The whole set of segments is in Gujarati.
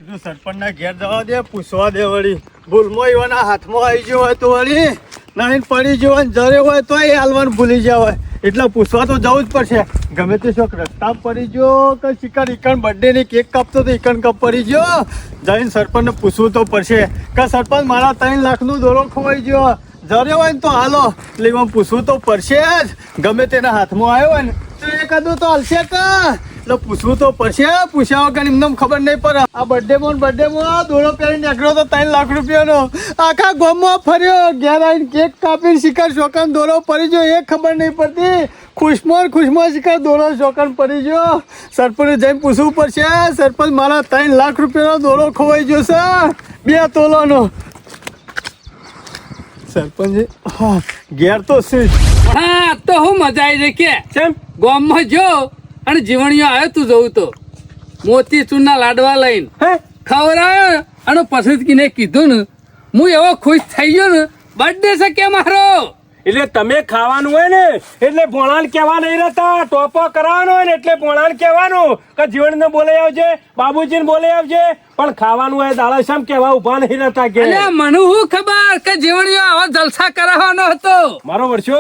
સરપંચ ના ઘેર જવા દે, પૂછવા દે વળી. ભૂલમાં એવાના હાથમાં આવી ગયો હોય તો વળી નહીં પડી ગયો હોય, જરે હોય તો એ હાલવાનું ભૂલી ગયા હોય. એટલે પૂછવા તો જવું જ પડશે. ગમે તે શોખ રસ્તા પડી ગયો કે શિકાર ઈકણ બર્થડે ની કેક કાપતો તો ઈકણ કપ પડી ગયો, જઈને સરપંચને પૂછવું તો પડશે કે સરપંચ મારા 3 લાખનું દોરો ખોવાઈ ગયો, જરે હોય ને તો હાલો. એટલે એમાં પૂછવું તો પડશે જ. ગમે તેના હાથમાં આવ્યો હોય ને તો એકાદું તો હાલશે કા. એટલે પૂછવું તો પડશે. પૂછ્યા વગર એમને ખબર નહીં પડે. આ બર્થડેમાં દોરો પહેરીને નીકળ્યો તો 3 લાખ રૂપિયાનો, આખા ગામમાં ફર્યો, ઘેર આવીને કેક કાપીને શિકાર શોકાન દોરો પડી ગયો એ ખબર નહીં પડતી. ખુશમાં શિકાર દોરો શોકાન પડી ગયો. સરપંચ જઈને પૂછવું પડશે, સરપંચ મારા 3 લાખ રૂપિયાનો દોરો ખોવાઈ ગયો છે 2 તોલાનો. સરપંચ હા ઘેર તો છે. હા તો હું મજા આવી જાય કે કેમ ગામમાં જો અને જીવણીઓ આવ્યો તું જવું તો મોતીચૂરના લાડવા લઈને ખવડાયો અને પછી કીને કીધું ને હું એવો ખુશ થઈ ગયો ને બર્થડે છે કે મારો. એટલે તમે ખાવાનું હોય ને એટલે ભોણાને કહેવા નહીં રહેતા, ટોપો કરાવવાનો હોય ને એટલે ભોણાને કહેવાનું કે જીવણને બોલાઈ આવજે, બાબુજીને બોલાઈ આવજે, પણ ખાવાનું હોય દાડા શેમ કહેવા ઉભા નહીં રહેતા કે. અલ્યા મને શું ખબર કે જીવણીઓ આવા જલસા કરાવવાનો હતો. મારો વર્ષો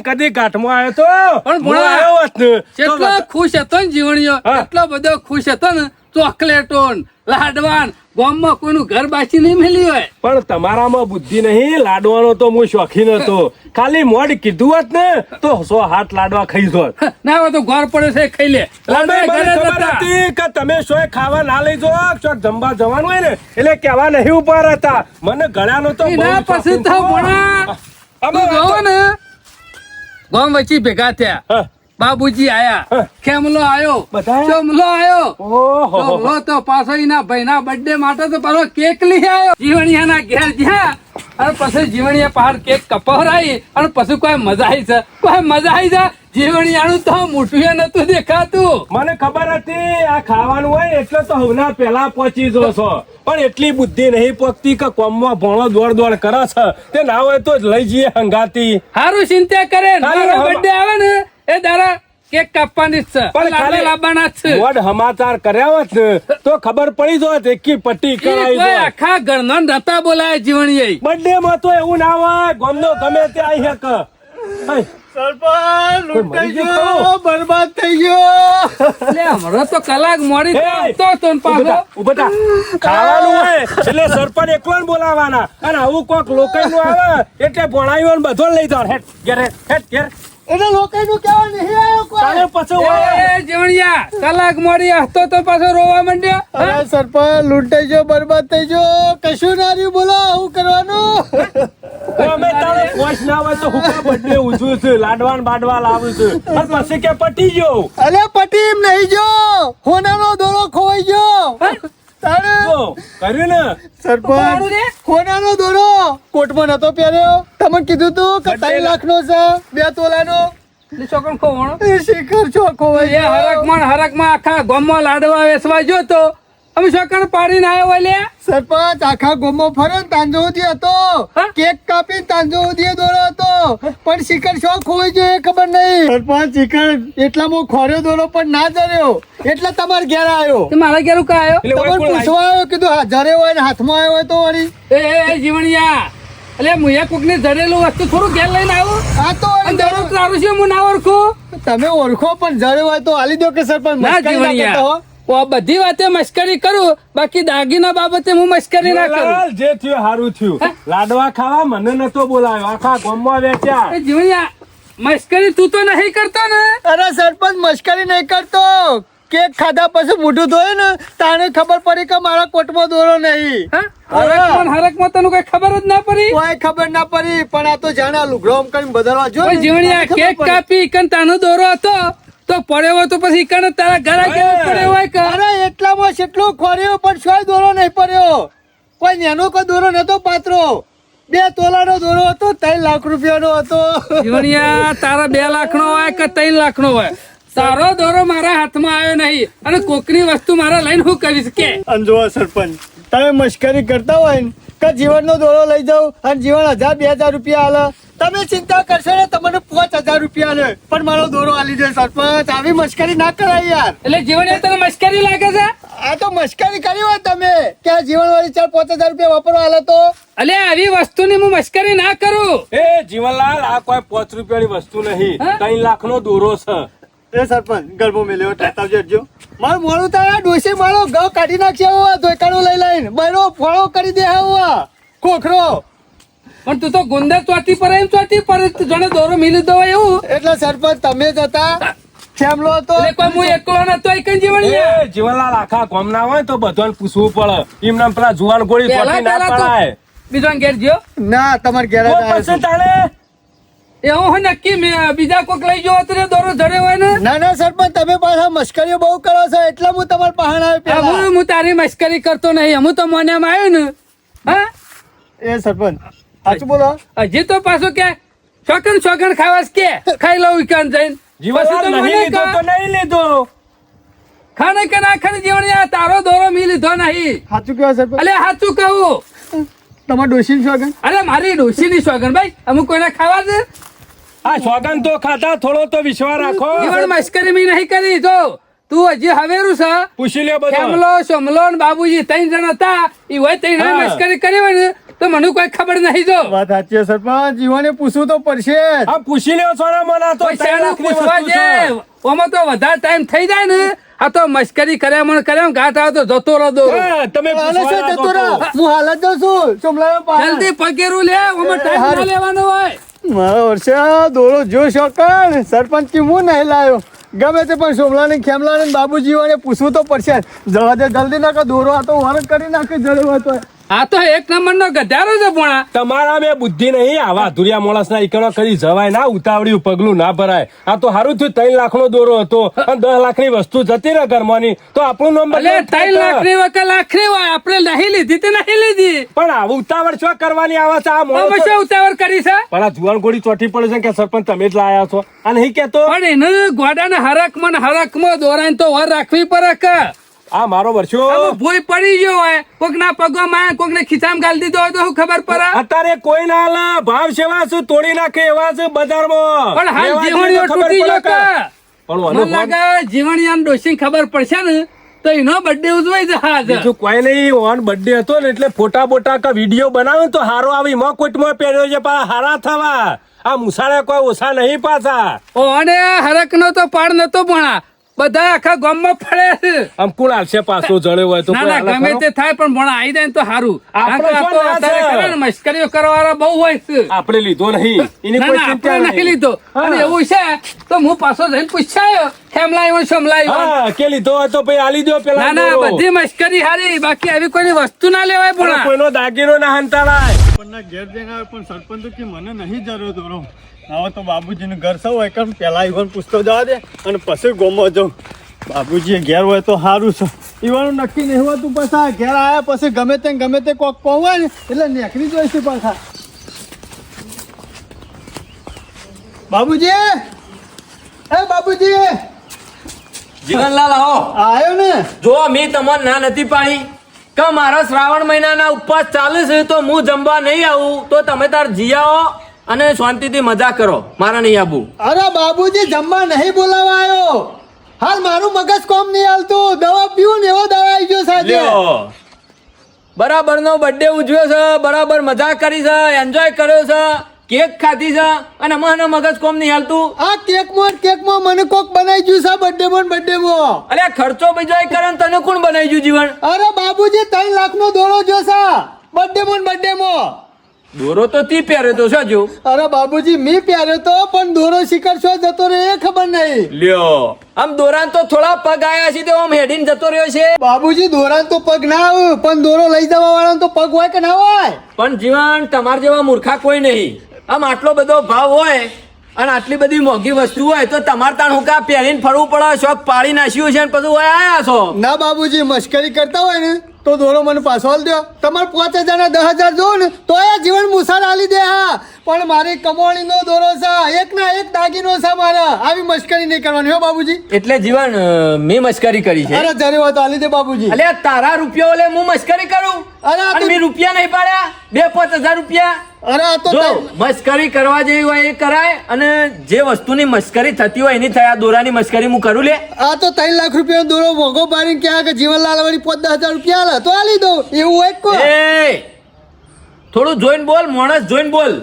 કદી કાઠમાં આવ્યો તો પણ હું આવ્યો હોત ને કેટલો ખુશ હતો ને જીવણીઓ, એટલો બધો ખુશ હતો ને, ચોકલેટો લાડવાન ગામમાં કોઈનું ઘર બાકી નહીં મેલ્યું હોય. પણ તમારામાં બુદ્ધિ નહીં, લાડવાનો તો હું શોખીન હતો. ખાલી મોઢ કીધું હોત ને તો 100 હાથ લાડવા ખાઈ જોત. ના હોય તો ઘર પડે છે ખાઈ લે. મને ખબર હતી કે તમે શોય ખાવા ના લઈ જો, ચોક જમવા જવાનું હોય ને એટલે કેવા નહીં ઉપર હતા. મને ગળાનો તો ના પછી તો ભણા તું જોવો ને ગામ વચ્ચે ભેગા થયા, બાબુજી આયા, ખેમલો આયો, ચોમલો આયો, ચોમલો તો પાછો એના ભાઈના બર્થડે માટે તો પાછો કેક લઈ આવ્યો. જીવણિયાના ઘેર જ્યાં અને પછી જીવણિયા પહાડ કેક કપવરાઈ અને પછી કોઈ મજા આવી છે, કોઈ મજા આવી છે. જીવણિયાનું તો મોટું નતું દેખાતું. મને ખબર હતી આ ખાવાનું હોય એટલે તો હવના પેલા પહોંચી જો છો, પણ એટલી બુદ્ધિ નહીં પકતી કે કોમમાં ભણો દોડ કરે છે. તે ના હોય તો જ લઈ જઈએ હંગાતી. સારું ચિંતા કરે, મારો બર્થડે આવે ને એ દાડા કેક કાપવાની જ છે, પણ ખાલી લાવવાના જ છે. મોઢ સમાચાર કર્યા હોત ને તો ખબર પડી જોત એકી પટ્ટી કરાવી દો. આખા ઘરનો નતા બોલાય જીવણીએ. બર્થડે માં તો એવું ના હોય, ગોમનો ગમે તે આવી શકે. સરપંચ લૂંટાઈ ગયો, બરબાદ થઈ ગયો. એટલે હમણાં તો કલાક મોડી તો પાછો ઉભા થા. ખાવાનું હોય એટલે સરપંચ એકલો બોલાવાના, અને આવું કોક લોકાઈ નું આવે એટલે ભણાયું બધો લઈ જાવ. હેટ ઘેર હેટ ઘેર એટલે લોકોનું કેવા નહીં આવ્યો કોઈ. પછી જીવણિયા કલાક મોડી હસતો તો પાછો રોવા માંડ્યો. અરે સરપંચ લૂંટાઈ ગયો, બરબાદ થઈ ગયો, કશું ના રહ્યું. બોલો આવું કરવાનું. અમે તારે પોચ ના હોય તો હું બર્થડે ઉજવું છું, લાડવાન બાડવા લાવું છું, અને પછી કે પટી ગયો. અરે પટી એમ નહીં જો, હોનાનો દોરો ખોવાઈ ગયો. તારે કર્યું ને સરપંચ હોનાનો દોરો કોટમાં નતો પહેર્યો. તમે કીધું તું કે 3 લાખનો છે 2 તોલાનો. છોકરો ખોવાનો એ શિખર છો ખોવાઈ એ હરકમાં આખા ગામમાં લાડવા વેચવા ગયો તો અમે છોકરા પાડીને આવ્યો હોય લે. સરપંચ આખા ગોમો ફરે ને તાંજો સુધી હતો, કેક કાપી તાંજો સુધી દોરો હતો, પણ શિખર શો ખોવાઈ ગયો એ ખબર નહીં. સરપંચ શિખર એટલામાં ખોર્યો દોરો પણ ના જર્યો એટલે તમારે ઘેર આવ્યો. મારા ઘેર કા આવ્યો? તમારે પૂછવા આવ્યો, કીધું જરે હોય ને હાથમાં આવ્યો હોય તો વળી. એ જીવણિયા એટલે મુયા કોક ને જડેલું વસ્તુ થોડું ઘેર લઈને આવું. આ તો જરૂર તારું છે હું ના ઓળખું. તમે ઓળખો પણ જરે હોય તો હાલી દો કે સરપંચ. ના જીવણિયા બધી વાતે મસ્કરી કરું, બાકી દાગીના બાબતે હું મસ્કરી ના કરું. જે થયું સારું થયું. લાડવા ખાવા મને નતો બોલાવ્યો, આખા ગામમાં વેચ્યા. જીવણિયા મસ્કરી તું તો નહીં કરતો ને? અરે સરપંચ મસ્કરી નહીં કરતો. કેક ખાધા પછી મોઢું ધોયું ને તાને ખબર પડી કે મારા કોટમાં દોરો નહીં. હરકમાં તને કઈ ખબર જ ના પડી? કોઈ ખબર ના પડી, પણ આ તો જાણે લુગડો કરીને બદલવા જો. જીવણિયા કેક કાપી કન તાનો દોરો હતો તો પડ્યો હોય તો પછી કને તારા ઘરે કેવો પડ્યો હોય કે? અરે એટલામાં કેટલો ખોર્યો પણ કોઈ દોરો નહીં પડ્યો. કોઈ નેનો કોઈ દોરો નતો પાત્રો. 2 તોલાનો દોરો હતો, 3 લાખ રૂપિયાનો હતો. જીવણિયા તારા 2 લાખનો હોય કે 3 લાખનો હોય, તારો દોરો મારા હાથમાં આવ્યો નહીં અને કોકની વસ્તુ મારા લઈને હું કરીશ કે? અંજો સરપંચ તમે મશ્કરી કરતા હોય ને કે જીવનનો દોરો લઈ જાવ અને જીવન 1000-2000 રૂપિયા હાલે તમે ચિંતા કરશો ને તમને 5,000 રૂપિયા લે પણ મારો દોરો આલી દે સરપંચ. આવી મશ્કરી ના કરાય યાર. એટલે જીવન એ તને મશ્કરી લાગે છે? આ તો મશ્કરી કરી હોય તમે કે આ જીવનવાળી ચાલ 5,000 રૂપિયા વાપરવા આલે તો. અલે આવી વસ્તુની હું મશ્કરી ના કરું. એ જીવનલાલ આ કોઈ 5 રૂપિયાની વસ્તુ નહીં, હા? 3 લાખનો દોરો છે. એ સરપંચ ગરબો મેલ્યો ટાટાવજો જો. મારું મોડું થાય ડોસી મારો ઘઉં કાઢી નાખશે હોવા ધોઈકાણું લઈ લઈને બૈરો ફોળો કરી દે હોવા ખોખરો. પણ તું તો ગુંદર ચોટી પર એમ ચોટી પર જણે દોરો મિલી દો એવું. એટલે સરપંચ તમે જ હતા ખેમલો હતો. એટલે કોઈ હું એકલો નતો એ કઈ જીવન એ જીવનલાલ આખા ગામના હોય તો બધાને પૂછવું પડે. એમના પેલા જુવાન ગોળી પહેલા પોટી ના પહેલા તો પડાય. બીજો ઘેર ગયો ના તમારે ઘેર જ તો આવ્યો પછી છું. તાણે એવું હોય નક્કી મેં બીજા કોક લઈ ગયો હતો ને દોરો જડ્યો હોય ને. ના ના સરપંચ તમે પાછા મશ્કરીઓ બહુ કરો છો એટલે હું તમારા પહાણ આવ્યો હા, પેલા. હું તારી મશ્કરી કરતો નહીં. હું તો મોનેમાં આવ્યો ને. હા એ સરપંચ સાચું બોલો. હજી તો પાછું કે શોખન ખાવાસ કે ખાઈ લઉં ઈકાન જઈને. પછી જીવનલાલ તો નહીં મને લીધો કહે, તો નહીં લીધો. ખાને કે ના ખાને જીવન યાર તારો દોરો મી લીધો નહીં. સાચું કેવા સરપંચ અલે સાચું કહું. તમારા ડોશી શોગન. અરે મારી ડોશીની શોખન ભાઈ અમુક કોઈને ખાવા છે. આ સોગન તો ખાતા, થોડો તો વિશ્વાસ રાખો. જીવન મશ્કરી મી નહીં કરી. જો તું હજી હવેરું છે. પૂછી લે બધું. ખેમલો સોમલો ને બાબુજી 3 જણ હતા. ઈ હોય 3 જણ હા. મશ્કરી કરી હોય ને તો મને કોઈ ખબર નહીં. જો વાત સાચી છે સરપંચ જીવને પૂછવું તો પડશે જ. આ પૂછી લ્યો સોના મના તો કોઈ 3 શેનું લાખની પૂછવા વસ્તુ છે. જે ઓમાં તો વધારે ટાઈમ થઈ જાય ને. આ તો મશ્કરી કર્યા ઘાટ આવે તો જતો રહો દોરો. હા, તમે આને પૂછવા શું જતો રાખો રહો? તો. હું હાલ જ જાઉં છું સોમલાનો પહાણ. જલ્દી પગેરું લે. ઓમાં ટાઈમ ના હારું. લેવાનો હોય. મારા વર્ષે આ દોરો જો શોકન સરપંચ કે હું નહીં લાયો ગમે તે પણ સોમલાને ખેમલાને ને બાબુજીઓને પૂછવું તો પડશે. જવા દે જલ્દી નાખો દોરો આ તો વરક કરી નાખે જડે હોય તો. આ તો એક નંબરનો ગધારો છે ભોણા. તમારા બે બુદ્ધિ નહીં. આવા અધૂરિયા માણસ ના ઈકણો કરી જવાય ના. ઉતાવળ્યું પગલું ના ભરાય. આ તો સારું થયું 3 લાખનો દોરો હતો અને 10 લાખની વસ્તુ જતી રહે ઘરમાંની તો આપણું નંબર અલે 3 લાખની વખત લાખની હોય આપણે નહીં લીધી તે નહીં લીધી. પણ આવું ઉતાવળ શું કરવાની આવે છે આ અમે માણસો? શું ઉતાવળ કરી છે? પણ આ જુવાન ગોળી ચોટી પડે છે કે સરપંચ તમે જ લાયા છો આ નહીં કેતો? પણ એને ગોડાના હરકમાં દોરાઈને તો વાર રાખવી પડે કે. આ મારો વર્ષો આમાં ભૂઈ પડી ગયો હોય કોક ના પગમાં કોક ને ખિસ્સામાં ગાલી દીધો હોય તો શું ખબર પડે? અત્યારે કોઈ ના હાલે. ભાવ સેવા શું તોડી નાખે એવા છે બજારમાં. પણ હાલ લેવા જીવણીઓ જઈએ તો ખબર તૂટી પડે ગયો કે. કે. પણ મને ઓનો ફોન- લાગે જીવણીયાને ડોશીને ખબર પડશે ને તો એનો બર્થડે ઉજવાઈ જશે. બીજું કોઈ નહીં. ઓન બર્થડે હતો ને એટલે ફોટા બોટા કે વિડીયો બનાવે ને તો હારો આવી માં કોટમાં પહેર્યો છે પણ હારા થવા. આ મુસાળે કોઈ ઓછા નહીં પાછા. અને હરકનો તો પાડ નતો ભણા બધા આખા ગામમાં ફળે છે. આમ કોણ આવશે પાછો જડ્યો હોય તો ના કોઈ ના હાલે ગમે ખરો? તે થાય પણ ભણા આવી જાય ને તો સારું. આપણે કારણ કે આ તો શું ના અત્યારે છે? કરે ને મશ્કરીઓ કરવાવાળા બહુ હોય છે. આપણે લીધો નહીં એની ના કોઈ ના ચિંતા આપણે નહીં નહીં. લીધો. અને હા. એવું છે તો હું પાછો જઈને પૂછાયો ખેમલાયો સમલાયો. હા કે લીધો હોય તો ભાઈ આલી દો પેલા ના ના દોરો. બધી મશ્કરી હારી બાકી આવી કોઈની વસ્તુ ના લેવાય પણ ભણા. કોઈનો દાગીનો ના હંતાળાય. સરપંચના ઘેર જઈને આવ્યો પણ સરપંચ તો કે મને નહીં જરૂર દોરો. હવે તો બાબુજીનું ઘર સૌ હોય કેમ પેલા ઈવન પૂછતો જવા દે અને પછી ગોમો જાઉં. બાબુજી ઘેર હોય તો સારું છે. ઈવાનું નક્કી નહીં હોતું પાછા ઘેર આવ્યા પછી ગમે તે કોક પહોંચવાય ને એટલે નીકળી જોઈશું પાછા. બાબુજી એ બાબુજી જીવનલાલ આવો. આવ્યો ને. જો મેં તમને ના નથી પાડી કે મારા શ્રાવણ મહિનાના ઉપવાસ ચાલે છે તો હું જમવા નહીં આવું તો તમે તાર જી આવો અને શાંતિથી મજા કરો. મારે નહીં આવવું. અરે બાબુજી જમવા નહીં બોલાવા આવ્યો. હાલ મારું મગજ કોમ નહીં હાલતું. દવા પીવું ને એવો દવા આવી ગયો સાથે. લ્યો. બરાબરનો બર્થડે ઉજવ્યો છે, બરાબર મજા કરી છે, એન્જોય કર્યો છે, કેક ખાધી છે અને મને મગજ કોમ નહીં હાલતું. આ કેકમાં મને કોક બનાવી ગયું છે બર્થડે માં. અલ્યા ખર્ચો બીજો કરે ને તને કોણ બનાવી ગયું જીવન? અરે બાબુજી 3 લાખનો દોરો જોશે બર્થડે માં. દોરો તો તી પહેર્યો તો શું જો? અરે બાબુજી મી પ્યાર્યો તો પણ દોરો શિખર છો જતો રહ્યો એ ખબર નહીં. લ્યો. આમ દોરાન તો થોડા પગ આયા છે તો આમ હેડીને જતો રહ્યો છે. બાબુજી દોરાન તો પગ ના આવે પણ દોરો લઈ જવા વાળા તો પગ હોય કે ના હોય. પણ જીવન તમાર જેવા મૂર્ખા કોઈ નહીં. આમ આટલો બધો ભાવ હોય અને આટલી બધી મોંઘી વસ્તુ હોય તો તમારે તાણ હુંકા પહેરીને ફરવું પડે. શોખ પાડી નાખ્યું છે ને પછી ઓય આયા છો. ના બાબુજી મશ્કરી કરતા હોય ને તો દોરો મને પાછો આલી દો. તમારે 5,000 ના 10,000 જોઉં ને તો એ જીવન મુસાર આલી દે. હા, પણ મારી કમાણીનો દોરો છે, એક ના એક દાગીનો છે મારા. આવી મશ્કરી નહીં કરવાની હો બાબુજી. એટલે જીવન મેં મસ્કરી કરી છે. અરે જરી વાત આલી દે બાબુજી. અલે તારા રૂપિયા ઓલે હું મસ્કરી કરું અરે આ અને તો- મેં રૂપિયા નહીં પાડ્યા 2-5 હજાર રૂપિયા. અરે આ તો જો તઈ- મસ્કરી કરવા જેવી હોય એ કરાય અને જે વસ્તુની મસ્કરી થતી હોય એની થાય. આ દોરાની મસ્કરી હું કરું લે. આ તો 3 લાખ રૂપિયાનો દોરો મોંઘો પાડીને ક્યાં કે જીવનલાલ વળી 5,000 રૂપિયા આલે તો આલી દઉં. એવું હોય જ કોઈ? એ થોડું જોઈને બોલ, માણસ જોઈને બોલ.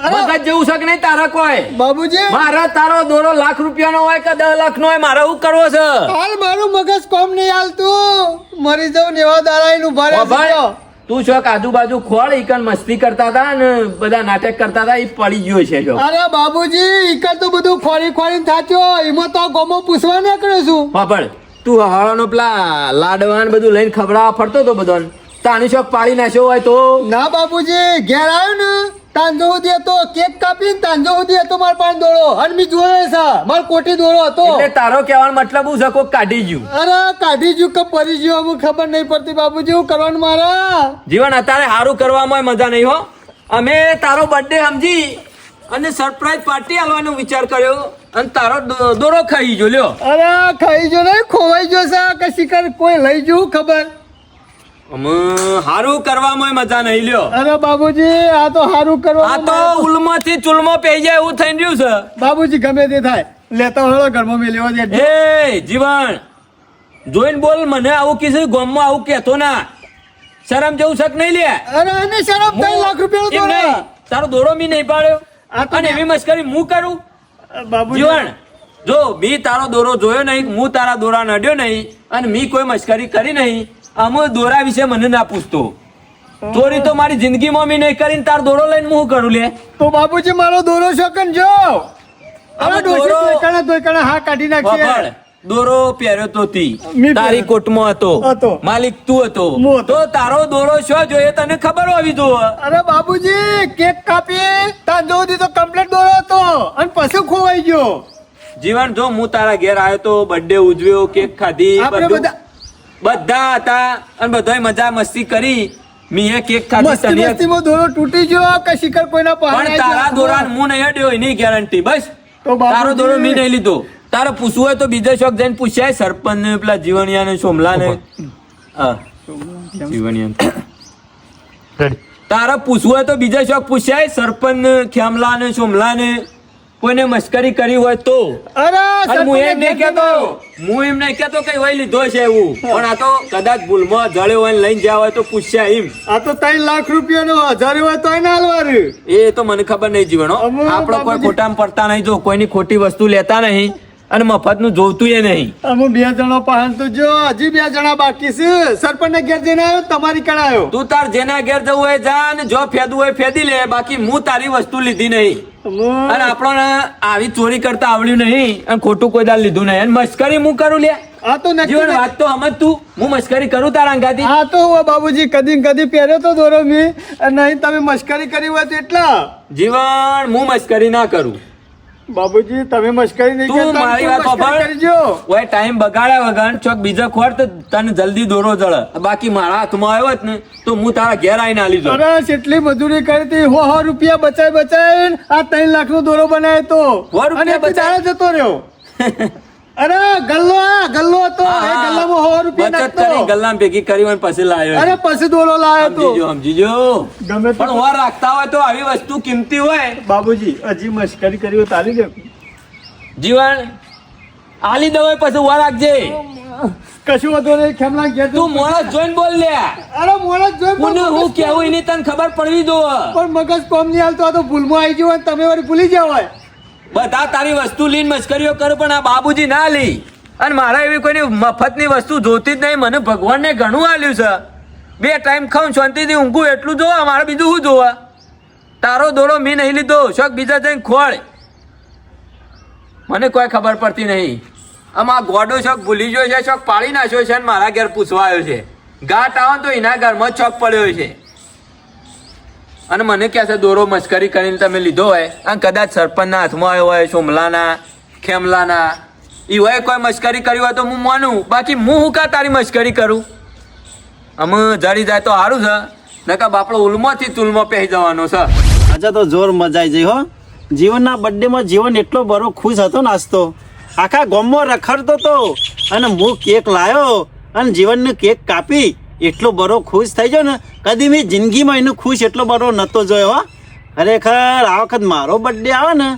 અરે. મગજ જેવું છે કે નહીં તારા કોઈ? બાબુજી મારા તારો દોરો લાખ રૂપિયાનો હોય કે 10 લાખનો હોય, મારે શું કરવો છે? હાલ મારું મગજ કોમ નહીં હાલતું. મરી જાઉં ને એવા દાડાઈનું ભારે ઓ ભાઈ, છે. તું શોક આજુબાજુ ખોળ ઈકન મસ્તી કરતા હતા ને બધા નાટક કરતા હતા એ પડી ગયો છે જો. અરે બાબુજી ઈકર તો બધું ખોરી ખોરીને થાચ્યો. એમાં તો ગોમો પૂછવા નીકળ્યો છું. પાપડ તું હવાળાનો પેલા લાડવાન બધું લઈને ખવડાવવા ફરતો હતો બધો, તાની શોક પાડી નાખ્યો હોય તો? ના બાબુજી ઘેર આવ્યો ને તાંજો સુધી હતો, કેક કાપીને તાંજો સુધી હતો મારા પાસે દોડો. અને મેં જોયો છે મારો કોટી દોડો હતો. એટલે તારો કહેવાનો મતલબ શું છે? કોક કાઢી ગયું. અરે કાઢી જ્યું કે પડી જ્યું અમુક ખબર નહીં પડતી બાબુજી. શું કરવાનું મારા? જીવન અત્યારે સારું કરવામાં મજા નહીં હો. અમે તારો બર્થડે સમજી અને સરપ્રાઈઝ પાર્ટી આલવાનો વિચાર કર્યો અને તારો દોરો ખાઈ ગયો લ્યો. અરે ખાઈ જો નહીં, ખોવાઈ ગયો છે કે શિકાર કોઈ લઈ જવું ખબર. અમે સારું કરવામાં મજા નહીં લ્યો. અરે બાબુજી આ તો સારું આ કરવા તો ઉલમાંથી ચૂલમો પઈ જાય એવું થઈ રહ્યું છે. બાબુજી ગમે તે થાય લેતો હળો ઘરમાં મેલ્યો છે. એ જીવન જોઈને બોલ. મને આવું કીધું ગામમાં આવું કહેતો ના. શરમ જેવું શક નહીં લે. અરે એને શરમ 3 લાખ રૂપિયાનો એમ દોરો. નહીં, તારો દોરો મી નહીં પાડ્યો આ તો અને એવી મસ્કરી હું કરું? બાબુજી જીવન જો મી તારો દોરો જોયો નહીં, હું તારા દોરા નડ્યો નહીં અને મી કોઈ મસ્કરી કરી નહીં. આમ દોરા વિશે મને ના પૂછતો. ચોરી તો મારી જિંદગીમાં મી નહીં કરીને તાર દોરો લઈને હું કરું લે? તો બાબુજી મારો દોરો શકન જો. અરે આમાં ડોશી દોરો- તોયકણા હા કાઢી વાપર. નાખીએ. દોરો પહેર્યો તો તી મી તારી પહેર્યો. કોટમાં હતો, હતો. માલિક તું હતો. હું હતો. તો તારો દોરો શું જોઈએ તને ખબર હોવી જોઈએ. અરે બાબુજી કેક કાપી તાંજો સુધી તો કમ્પ્લીટ દોરો હતો અને પછી ખોવાઈ ગયો. જીવન જો હું તારા ઘેર આવ્યો તો બર્થડે ઉજવ્યો, કેક ખાધી, આપણે બધું બધા હતા અને બધાય મજા મસ્તી કરી. મીએ કેક ખાધી, મસ્તી તને મસ્તીમાં દોરો તૂટી ગયો કે શિકાર કોઈના પહાડ પણ તારા દોરાન હું નહીં અડ્યો એની ગેરંટી બસ. તો બાપુજી- તારો દોરો મી નહીં લીધો. તારે પૂછવું હોય તો બીજા શોખ જઈને પૂછાય સરપંચ ને પેલા જીવણિયા ને સોમલા ને. તારે પૂછવું હોય તો બીજા શોખ પૂછાય સરપંચ ને ખેમલા ને સોમલા ને. કોઈને મસ્કરી કરી હોય તો. અરે અને હું એમ નહીં સરપંચે કહેતો, હું એમ નહીં કહેતો કે વહી લીધો છે એવું, પણ આ તો કદાચ ભૂલમાં જળ્યો હોય ને લઈને જ્યાં હોય તો પૂછ્યા એમ. આ તો 3 લાખ રૂપિયાનો 1000 હોય તોય ના હાલવાનું. એ તો મને ખબર નહીં જીવણો. અમે આપણે કોઈ બાબુજી- ખોટામાં પડતા નહીં. જો કોઈની ખોટી વસ્તુ લેતા નહીં અને મફતનું જોવતું એ નહીં. અમે 2 જણા પહાણ તો જો હજી 2 જણા બાકી છે. સરપંચને ઘેર જઈને આવ્યો તમારી કણ આવ્યો. તું તાર જેના ઘેર જવું હોય જા અને જો ફેદવું હોય ફેદી લે. બાકી હું તારી વસ્તુ લીધી નહીં અને આપણને આવી ચોરી કરતા આવડ્યું નહીં અને ખોટું કોઈ દાલ લીધું નહીં અને મસ્કરી હું કરું લે. આ તો નક્કી જીવન વાત તો સમજ તું. હું મસ્કરી કરું તારા અંગાથી? આ તો હું બાબુજી કદી ને કદી પહેર્યો તો દોરો મી અને નહીં તમે મસ્કરી કરી હોય તો એટલા. જીવન હું મસ્કરી ના કરું. બાબુજી તમે મસ્કરી નહીં તું કરતા, મારી તો વાત મસ્કરી સાંભળ. કરજો. ઓય ટાઈમ બગાડ્યા વગર ચોક બીજા ખોર તો તને જલ્દી દોરો જળે. બાકી મારા હાથમાં આવ્યો હોત ને તો હું તારા ઘેર આવીને આલી દઉં. અરે કેટલી મજૂરી કરી હતી. 100 રૂપિયા બચાઈ આ 3 લાખ નો દોરો બનાવ્યો તો 100 રૂપિયા અને એક બચાય? દાડો જતો રહ્યો. અરે ગલ્લો હતો એ ગલ્લામાં 100 રૂપિયા બચત કરી નાખતો. ગલ્લામાં ભેગી કરી હોય ને પછી લાવ્યો. અરે પછી દોરો લાવ્યો તો. સમજીજો. ગમે તે- પણ વાર રાખતા હોય તો આવી વસ્તુ કિંમતી હોય. બાબુજી હજી મસ્કરી કરી હોય તાલી દે. જીવન આલી દવાય પછી વાર રાખજે. કશું વાંધો નહીં ખેમલા ઘેર તું મોણસ જોઈને બોલ લે. અરે મોણસ જોઈ કોને હું કેવું એની તને ખબર પડવી દો. પણ મગજ કોમ નહીં હાલતો. આ તો ભૂલમાં આવી ગયો હોય ને તમે વળી ભૂલી જાવ હોય. બધા તારી વસ્તુ લઈને મસ્કરીઓ કરે પણ આ બાબુજી ના લી. અને મારા એવી કોઈની મફતની વસ્તુ જોતી જ નહીં. મને ભગવાનને ઘણું આલ્યું છે. 2 ટાઈમ ખાઉં શાંતિથી ઊંઘું એટલું જોવા. મારે બીજું શું જોવા? તારો દોરો મેં નહીં લીધો. શોખ બીજા જઈને ખોળ. મને કોઈ ખબર પડતી નહીં. આમ આ ગોડો શોખ ભૂલી ગયો છે, શોખ પાડી નાખ્યો છે અને મારા ઘેર પૂછવા આવ્યો છે. ગાંઠ આવે તો એના ઘરમાં જ શોખ પડ્યો છે અને મને કહે છે દોરો મસ્કરી કરીને તમે લીધો હોય અને કદાચ સરપંચના હાથમાં આવ્યો હોય, સોમલાના, ખેમલાના, એ હોય કોઈ મસ્કરી કરી હોય તો હું માનું. બાકી હું કા તારી મસ્કરી કરું? અમે જડી જાય તો સારું છે નકા બાપડો ઉલમાંથી તુલમાં પહેરી જવાનો છે. આજે તો જોર મજા આવી જઈ હો. જીવનના બર્થડેમાં જીવન એટલો બરો ખુશ હતો નાસ્તો, આખા ગામમાં રખડતો તો, અને હું કેક લાયો અને જીવનને કેક કાપી એટલો બરો ખુશ થઈ ગયો ને કદી મેં જિંદગીમાં એનો ખુશ એટલો બરો નહોતો જોયો હો. ખરેખર આ વખત મારો બર્થડે આવે ને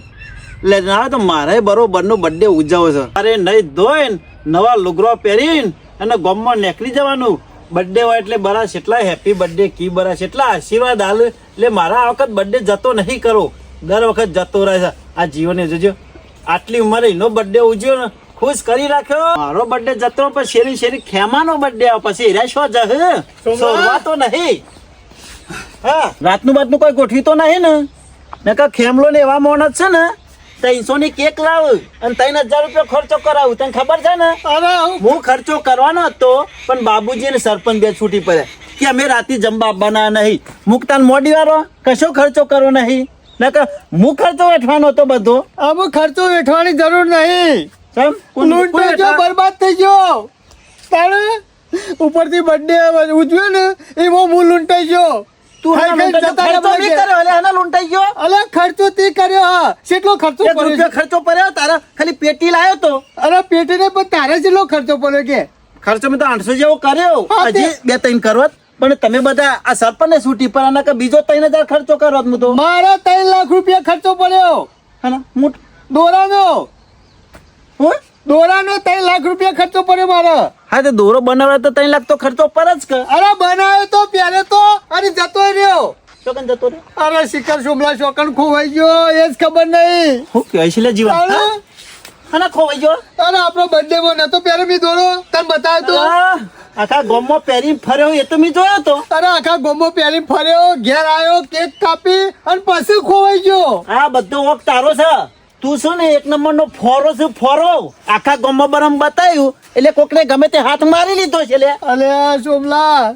એટલે ના તો મારે બરોબરનો બર્થડે ઉજવવો છે. અરે નહીં ધોઈને નવા લુગરો પહેરીને અને ગામમાં નીકળી જવાનું. બર્થડે હોય એટલે બરા કેટલા હેપી બર્થડે કી બરા કેટલા આશીર્વાદ હાલ. એટલે મારા આ વખત બર્થડે જતો નહીં કરો, દર વખત જતો રહે છે. આ જીવને જોજો આટલી ઉંમરે એનો બર્થડે ઉજવ્યો ને ખુશ કરી રાખ્યો. મારો બર્થડે જતો પણ શેરી શેરી ખેમાનો બર્થડે આવે પછી એરા શું જશે સોરવા તો નહીં. હા રાતનું બાતનું કોઈ ગોઠવી તો નહીં ને નકા ખેમલો ને એવા મોણસ છે ને 300 ની કેક લાવ અને 3000 રૂપિયા ખર્ચો કરાવું. તને ખબર છે ને અરે હું ખર્ચો કરવાનો હતો પણ બાબુજી ને સરપંચ બે છૂટી પડ્યા કે અમે રાતે જમવા આપવાના નહીં. મુકતાન મોડી વાળો કશો ખર્ચો કરવો નહીં નકર હું ખર્ચો વેઠવાનો હતો બધો. આમાં ખર્ચો વેઠવાની જરૂર નહીં. ચમ? લૂંટાઈ ગયો, બરબાદ થઈ ગયો. તારે ઉપરથી બર્થડે ઉજવ્યો ને એમાં હું લૂંટાઈ ગયો. તું ખાઈ ખાઈને જતા ખર્ચો રહ્યા નહીં કર્યો એટલે આના લૂંટાઈ ગયો. અલે ખર્ચો તે કર્યો. હા કેટલો ખર્ચો 1 રૂપિયા પડ્યો? ખર્ચો પડ્યો તારા ખાલી પેટી લાયો તો. અરે પેટીને પણ તારે કેટલો ખર્ચો પડ્યો કે? ખર્ચો મેં તો 800 જેવો કર્યો. હા, તે- હજી 2-3 કરવત પણ તમે બધા આ સરપંચ ને છૂટી પર આના કે બીજો 3000 ખર્ચો કરવત હું તો. મારા 3 લાખ રૂપિયા ખર્ચો પડ્યો હા દોરાનો. હું દોરાનો 3 લાખ રૂપિયા ખર્ચો પડ્યો મારો. હા તો દોરો બનાવવા તો 3 લાખ તો ખર્ચો પર જ કર. અરે બનાવ્યો તો પહેલે તો અને જતો રહ્યો. ચોકન જતો રે. અરે શિખર શુમલા ચોકન ખોવાઈ ગયો એ જ ખબર નહીં. હું કહેવાય છે લે જીવન. અરે આના ખોવાઈ ગયો. અરે આપણો બર્થડે માં નતો પહેરે મેં દોરો તને બતાવ્યો તો. આ આખા ગામમાં પહેરી ફર્યો એ તો મેં જોયો તો. અરે આખા ગોમો પહેરી ફર્યો, ઘેર આવ્યો, કેક કાપી અને પછી ખોવાઈ ગયો. આ બધો વખત તારો છે. તું શું ને 1 નંબરનો ફોરો છે ફોરો. આખા ગામમાં બરમ બતાવ્યું એટલે કોકને ગમે તે હાથ મારી લીધો છે લે. અલે શુમલા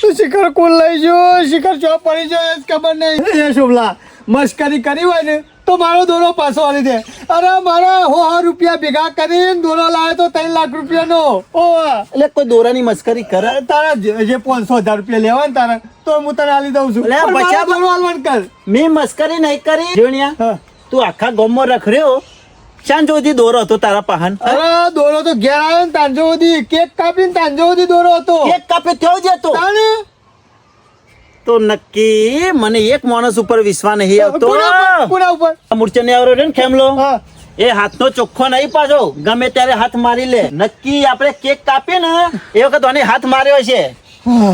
તું શિખર કુલ લઈ ગયો, શિખર ચોપ પડી ગયો એ જ ખબર નહીં. એ શુમલા મસ્કરી કરી હોય ને તો મારો દોરો પાછો આલી દે. અરે મારા 100 રૂપિયા ભેગા કરીને દોરો લાવ્યો તો 3 લાખ રૂપિયાનો. ઓ એટલે કોઈ દોરાની મસ્કરી કરે. તારા જે 500,000 રૂપિયા લેવા ને તારા તો હું તને આલી દઉં છું. અલે આ પણ મારો બચ્ચા- દોરો આલવાનું કર. મેં મસ્કરી નહીં કરી જોણિયા. હા. તું આખા ગામમાં રખડ્યો શાન સુધી દોરો હતો તારા પાહન. અરે દોરો તો ઘેર આવ્યો ને તાંજો સુધી કેક કાપીને તાંજો સુધી દોરો હતો. એક કાપે થયો જ હતો. તાણે તો નક્કી મને એક માણસ ઉપર વિશ્વાસ નહીં આવતો. કોના ઉપર? મૂર્છે ને આવરો રે ને ખેમલો હા. એ હાથનો ચોખ્ખો નહીં પાછો ગમે ત્યારે હાથ મારી લે. નક્કી આપણે કેક કાપીએ ને એ વખત આને હાથ માર્યો છે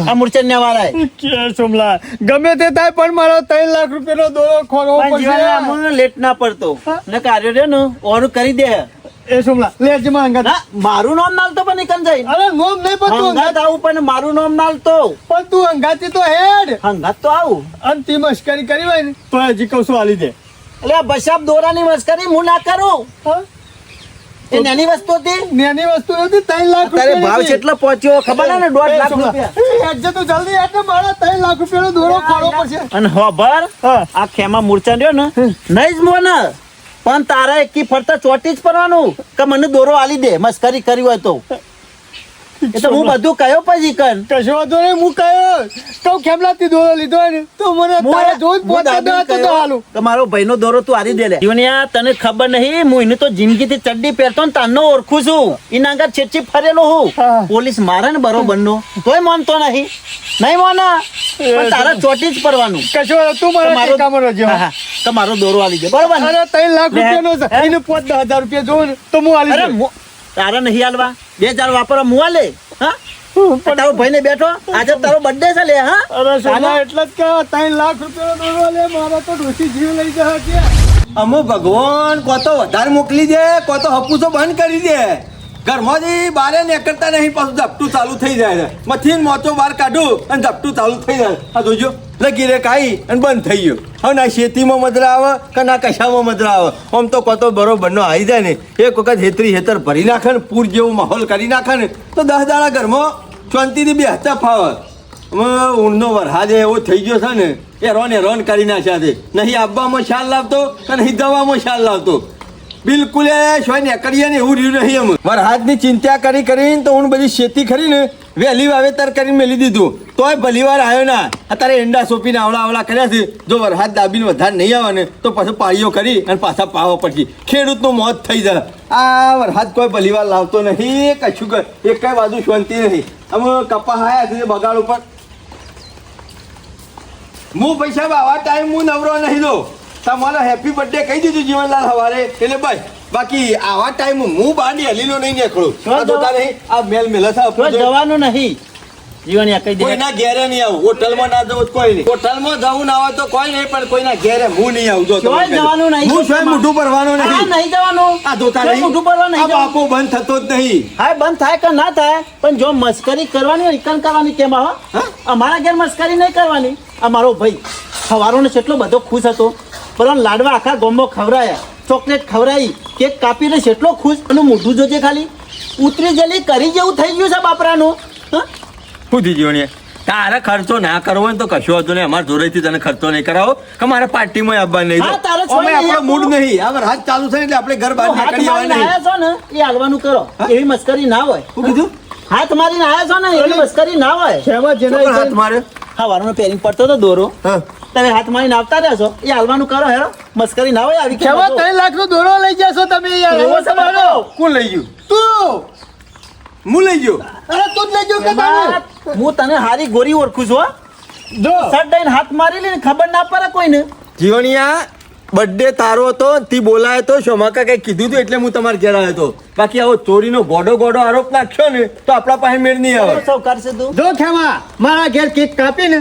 આ મૂર્છન્યા વાળાએ. કે સોમલા ગમે તે થાય પણ મારો 3 લાખ રૂપિયાનો દોરો ખોરવો પણ જીવનમાં પડશે. મને લેટ ના પડતો ને કાર્ય રે ને ઓરું કરી દે. એ સોમલા લેજે માં અંગાત. ના મારું નામ નાલતો પણ નીકળ જાય. અરે નોમ નહીં પણ તું હંગાત આવું પણ મારું નામ નાલતો. પણ તું અંગાતી તો હેડ. હંગાત તો આવું. અને તી મસ્કરી કરી હોય ને તો હજી કહું છું આલી દે. એટલે આ બસાબ દોરાની મસ્કરી હું ના કરું. હા? એ નાની વસ્તુ હતી. નાની વસ્તુ નથી 3 લાખ તારે રૂપિયા ભાવ કેટલો પહોંચ્યો ખબર ને 1.5 લાખ રૂપિયા. હેડજે તો જલ્દી એટલે મારા 3 લાખ રૂપિયાનો દોરો ખોરવો પડશે. અને હોભર હા. આ ખેમા મૂર્છા રહ્યો ને નહીં જ મોને પણ તારા એકી ફરતા ચોટી જ પડવાનું કે મને દોરો આલી દે મસ્કરી કરી હોય તો. એ તો હું બધું કયો પછી કન. કશો વાંધો નહીં હું કયો તો ખેમલાથી દોરો લીધો હોય ને તો મને તારે જોઈ જ પહોંચે દે તો હાલું. કે મારો ભાઈનો દોરો તું આલી દે લે. જીવનિયા તને ખબર નહીં હું એને તો જિંદગીથી ચડ્ડી પહેરતો ને તારનો ઓળખું છું. એના આગળ છેડછી ફરેલો હું. હા. પોલીસ મારે ને બરોબર નો તોય માનતો નહીં. નહીં માના પણ તારા ચોટી જ પડવાનું. કશો વાંધો તું મારા મારો ટેકામાં રહેજે. હા, હા. કે મારો દોરો આલી દે બરોબર ને? અરે 3 લાખ રૂપિયાનો છે એને 5,000 રૂપિયા જોઉં ને તો હું આલી અરે દઉં. તારા નહીં હાલવા 2000 વાપરવા મુવા લે. હા તારો ભાઈને બેઠો આજે તારો બર્થડે છે લે. હા અરે સોના એટલે જ કે 3 લાખ રૂપિયાનો દોરો લે મારા તો ડોશી જીવ લઈ જાય કે અમુ ભગવાન કો તો વધારે મોકલી દે કો તો હપુસો બંધ કરી દે. ઘરમાંથી બારે નીકળતા નહીં પાછું ઝપટું ચાલુ થઈ જાય છે. મથીન મોચો બહાર કાઢું અને ઝપટું ચાલુ થઈ જાય. આ જોજો લગી રે કાઈ અને બંધ થઈ ગયું. હવે ના શેતીમાં મજરા આવે કે ના કશામાં મજરા આવે. આમ તો કોતો બરોબરનો આવી જાય ને એક વખત હેતર ભરી નાખે ને પૂર જેવો માહોલ કરી નાખે ને તો 10 દાડા ઘરમાં શાંતિથી બેસતા ફાવે. હવે ઊંડનો વરસાદ એવો થઈ ગયો છે ને એ રોન કરી નાખ્યા છે. નહીં આપવામાં શાલ લાવતો કે નહીં દવામાં શાલ લાવતો. બિલકુલ શોય નીકળીએ ને એવું રહ્યું નહીં. એમ વરસાદની ચિંતા કરીને તો હું બધી ખેતી કરીને વહેલી વાવેતર કરીને મેલી દીધું, તોય ભલી વાર આવ્યો ના. અત્યારે એંડા સોંપીને આવડા કર્યા છે. જો વરસાદ દાબીને વધારે નહીં આવે ને તો પછી પાળીઓ કરી અને પાછા પાવા પછી ખેડૂતનું મોત થઈ જાય. આ વરસાદ કોઈ ભલી વાર લાવતો નહીં, કશું એક કઈ બાજુ શાંતિ નહીં. અમે કપા હાયા છે બગાડ ઉપર. હું પૈસા આવા ટાઈમ હું નવરો નહીં દો. તમારે હેપી બર્થડે કહી દીધું જીવનલાલ હવારે એટલે બસ. બાકી આવા ટાઈમ હું બાંડી હલીનો નહીં નીકળું. આ જોતા નહીં આ મેલ મેલ જવાનું નહીં જીવણિયા કહી દે. કોઈના ઘેરે નહીં આવું. હોટલમાં ના જવું કોઈ નહીં. હોટલમાં જવું ના હોય તો કોઈ નહીં, પણ કોઈના ઘેરે હું નહીં આવું. જો ક્યાંય જવાનું નહીં. હું સ્વયં મોઢું ભરવાનું હા, નહીં. નહીં જવાનું. આ જોતા ક્યાંય નહીં મોઢું ભરવા નહીં આ જવાનું. બાપો બંધ થતો જ નહીં. હા બંધ થાય કે ના થાય પણ જો મસ્કરી કરવાની હોય ઇકન કરવાની કેમ હો? અમારા ઘેર મસ્કરી નહીં કરવાની. અમારો ભાઈ સવારોને કેટલો બધો ખુશ હતો, પરંતુ લાડવા આખા ગોમો ખવડાયા, ચોકલેટ ખવડાવી, કેક કાપીને કેટલો ખુશ. અને મોઢું જોજે ખાલી ઉતરી જલી કરી જેવું થઈ ગયું છે બાપરાનું. શું થઈ જીવણીએ? તારે ખર્ચો ના કરવો હોય ને તો કશો હતો નહીં. અમારા જોડેથી તને ખર્ચો નહીં કરાવો કે મારે પાર્ટીમાં આવવા નહીં. હા, તારે છોડી આપણો નહીં મૂડ નહીં. આ વરસાદ ચાલુ છે એટલે આપણે ઘર બહાર હાથ નીકળી મારીને આવવા નહીં. આયા છો ને એ હાલવાનું કરો. એવી મસ્કરી ના હોય. શું કીધું? હાથ મારીને આયા છો ને એવી મસ્કરી ના હોય. શેમાં જેના શું હાથ મારે? હા વારનો પેરિંગ પડતો તો દોરો હા. તમે હાથ મારીને આવતા રહેશો એ હાલવાનું કરો. હેરો મસ્કરી ના હોય આવી. શેમાં 3 લાખનો દોરો લઈ જશો તમે યાર? એવો સમારો. કોણ લઈ ગયું? તું હું લઈ ગયો. અરે તું જ લઈ ગયો કે તારું? હું તને હારી ગોરી ઓળખું છું હો. જો સડાઈને હાથ મારી લે ખબર ના પડે કોઈને. જીવણિયા બર્થડે તારો હતો તી બોલાયો તો શોમાકા કઈ કીધું હતું એટલે હું તમારે ઘેર આવ્યો હતો. બાકી આવો ચોરીનો ગોડો આરોપ નાખ્યો ને તો આપણા પાસે મેળ નહીં આવે. સૌકાર છે તું. જો ખેમા મારા ઘેર કેક કાપીને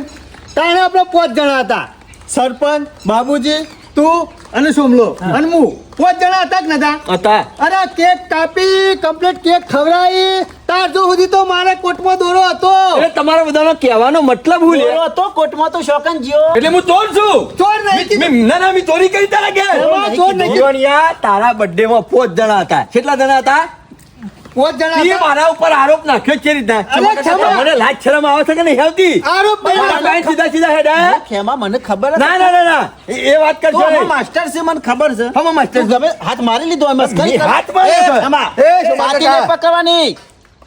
તાણે આપણે 5 જણા હતા. સરપંચ, બાબુજી, તું અને સોમલો અને હું 5 જણા હતા કે નતા? હતા. અરે કેક કાપી કમ્પ્લીટ કેક ખવડાવી તાર જો સુધી તો મારા કોટમાં દોરો હતો. એટલે તમારા બધાનો કહેવાનો મતલબ હું લે? દોરો તો કોટમાં તો શોકન જીઓ. એટલે હું ચોર છું? ચોર નહીં. ના મેં ચોરી કરી તારા ઘેર. એમાં ચોર નહીં. જીવણિયા તારા બર્થડે માં 5 જણા હતા. કેટલા જણા હતા? 5 જણા ઈ હતા. મારા ઉપર આરોપ નાખ્યો છે રીતના. અરે ખેમા. મને લાજ શરમ આવે છે કે નહીં આવતી? આરોપ મારા નહીં. પાસે સીધા હેડ હે? ખેમા મને ખબર જ ના એ વાત તો કરશો આમાં નહીં. માસ્ટર છે મને ખબર છે. હમ માસ્ટર તું ગમે હાથ મારી લીધો એમ મસ્કરી મેં કર. હાથ માર્યો એ, છે. ખેમા. એ, શોભા છાતી કાકા. નહીં પકડવાની.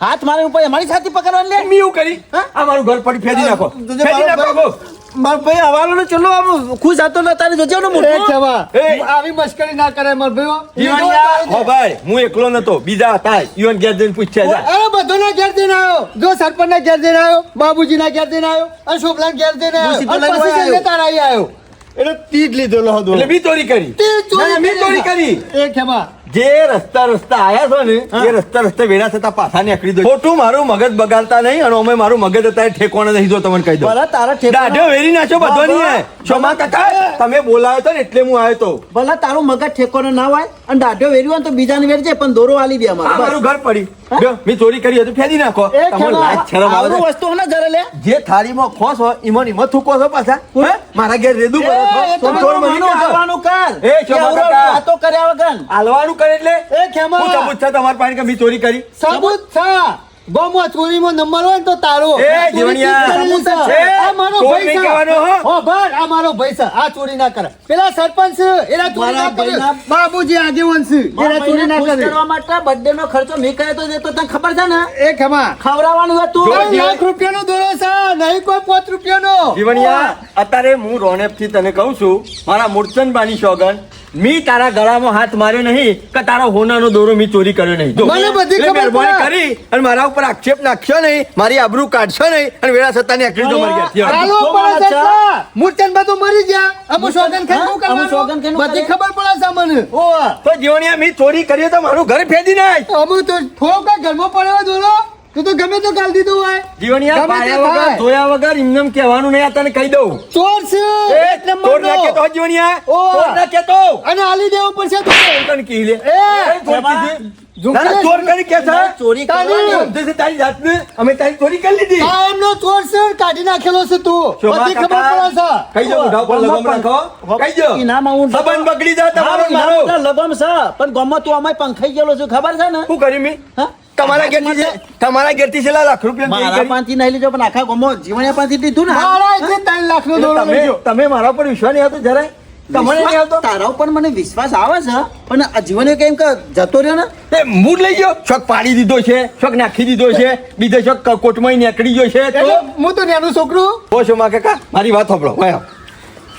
હાથ મારી ઉપર અમારી છાતી પકડવાની લે. મેં એવું કરી આ મારું ઘર પડી ફેરી નાખો. તુજે ફેરી મારો નાખો ભાઈ- મારો ભાઈ હવાલો ચલો આમ ખુશ હતો ને તારી જોજે ને એ મોઢું. ખેમા એ. આવી મસ્કરી ના કરે માર ભાઈઓ. જીવણિયા હો ભાઈ હું એકલો નતો બીજા હતા. ઈવન ઘેર જઈને પૂછ્યા જા. અરે બધોના ઘેર જઈને આવ્યો. જો સરપંચ ના ઘેર જઈને આવ્યો, બાબુજી ના ઘેર જઈને આવ્યો, અને શોભલા ઘેર જઈને આવ્યો, સીધો અને લઈને પછી આવ્યો. છેલ્લે તારા અહીં આવ્યો. એટલે તીજ લીધેલો હતો. એટલે મેં ચોરી કરી. તે ચોરી ના, મેં ચોરી કરી. એ ખેમા જે રસ્તા આયા છો ને એ રસ્તા વેડા થતા પાછા નીકળી દો. ખોટું મારું મગજ બગાડતા નહીં અને અમે મારું મગજ અત્યારે ઠેકોણે નહીં જો તમને કહી દઉં. ભલા તારા ઠેકાણા- દાઢો વેરી નાખ્યો બધો નહીં. શોમા કાકા તમે બોલાયો તો ને એટલે હું આવ્યો તો. ભલા તારું મગજ ઠેકોનો ના હોય અને દાઢો વેર્યું હોય ને તો બીજાને વેરજે પણ દોરો આલી દે આ અમારે મારું ઘર પડી. જો, મેં ચોરી કરી હતી ફેરી નાખો. એ તમને ખેમા, લાજ શરમ આવે આવડું છે? વસ્તુ હને જરા લે. જે થાળીમાં ખોસ હોય ઈમાં થૂકો છો પાછા હે? મારા ઘેર રેદું કરો છો. એ ચોર તમારું બની માનું ગયા છો. હાલવાનું કર. એ શોભા આવડું કાકા. વાતો કર્યા વગર. હાલવાનું કરે એટલે એ ખેમા હું સબૂત છે તમારા પાસે કે મેં ચોરી કરી? સાબુત થા ગોમાં ચોરીમાં નંબર હોય ને તો તારો. એ આ ચોરી જીવણિયા. કરેલી છે. એ, આ મારો ચોર ભાઈ નહીં છે. કહેવાનો, હો. હો ભાઈ, આ મારો ભાઈ છે. આ ચોરી ના કરે. પેલા સરપંચ છે, એના ચોરી મારા ના કરે. ભાઈના- બાબુજી આગેવાન છે, મારા એના ચોરી ભાઈને ના ખુશ કરે. કરવા માટે birthday નો ખર્ચો મેં કર્યો તો એ તો તને ખબર છે ને એ ખેમા ખવડાવવાનું હતું. જો, 3 લાખ રૂપિયાનો દોરો છે, નહીં કોઈ 5 રૂપિયાનો. જીવણિયા અત્યારે હું રોનેપ થી તને કહું છું મારા મૂર્છનબાની સોગન મી તારા ગળામાં હાથ માર્યો નહીં કે તારા હોનાનો દોરો મી ચોરી કર્યો નહીં. જો, મને બધી એટલે ખબર મહેરબાની પડે. કરી અને મારા ઉપર આક્ષેપ નાખ્યો નહીં, મારી આબરૂ કાઢશો નહીં અને વેળા સત્તાની આખરી તો મરી ગયા. ચાલો પડે છે એટલા. મૂર્છનબા તો મરી ગયા. અમુ સોગન ખાઈ શું અમુ સોગન કરવાનું? ખાઈને બધી કરે. ખબર પડે છે મને. ઓવા. તો જીવણિયા મી ચોરી કરી તો મારું ઘર ફેદી નાખ. અમુ તો થોડો કઈ ઘરમાં પડ્યો દોરો તું તો ગમે તો ગાલ દીધું હોય. જીવણિયા ગમે તે પાયા વગર થાય. ધોયા વગર એમને કહેવાનું નહીં, આ તને કહી દઉં. ચોર છે એ એક ચોર નંબરનો. ના કહેતો હો જીવણિયા, ઓ. ચોર ના કહેતો. અને આલી દેવું પડશે તું. તને કહી લે. એ, ચોર એમાં કીધી. ઝુંકલે ના, ના, ચોર કરી કે છે? ચોરી તારી. કરવાની. સમજે છે તારી જાતને? અમે તારી ચોરી કરી લીધી. કાયમનો ચોર છે કાઢી નાખેલો છે તું. શોભા બધી ખબર કાકા, પડે છે. કહી દો, મોઢા ઉપર લગામ રાખો. કહી દો. ઇનામ હું- સંબંધ બગડી જાય તમારો ને મારો મારો. લગમ છે પણ ગમત તું અમાય પંખાઈ ગયેલો છું ખબર છે ને શું કર્યું મી? હા? તમારા ઘેરથી તમારા ઘેરથી છેલ્લા લાખ રૂપિયા ચોરી મારા કરી. પાંચથી નહીં લીધો પણ આખા ગમો જીવણિયા પાંચથી લીધું ને મારા અહીંથી 3 લાખનો દોરો લઈ તમે ગયો. તમે મારા પર વિશ્વાસ નહીં આવતો જરાય? તમને નહીં આવતો તારા ઉપર મને વિશ્વાસ આવે છે પણ આ જીવન કેમ કે જતો રહ્યો ને એ મૂડ લઈ ગયો શોખ પાડી દીધો છે શોખ નાખી દીધો છે બીજો શોખ કોટમાં નીકળી ગયો છે તો હું તો નાનું છોકરું ઓ શોમા કાકા મારી વાત સાંભળો વાયો.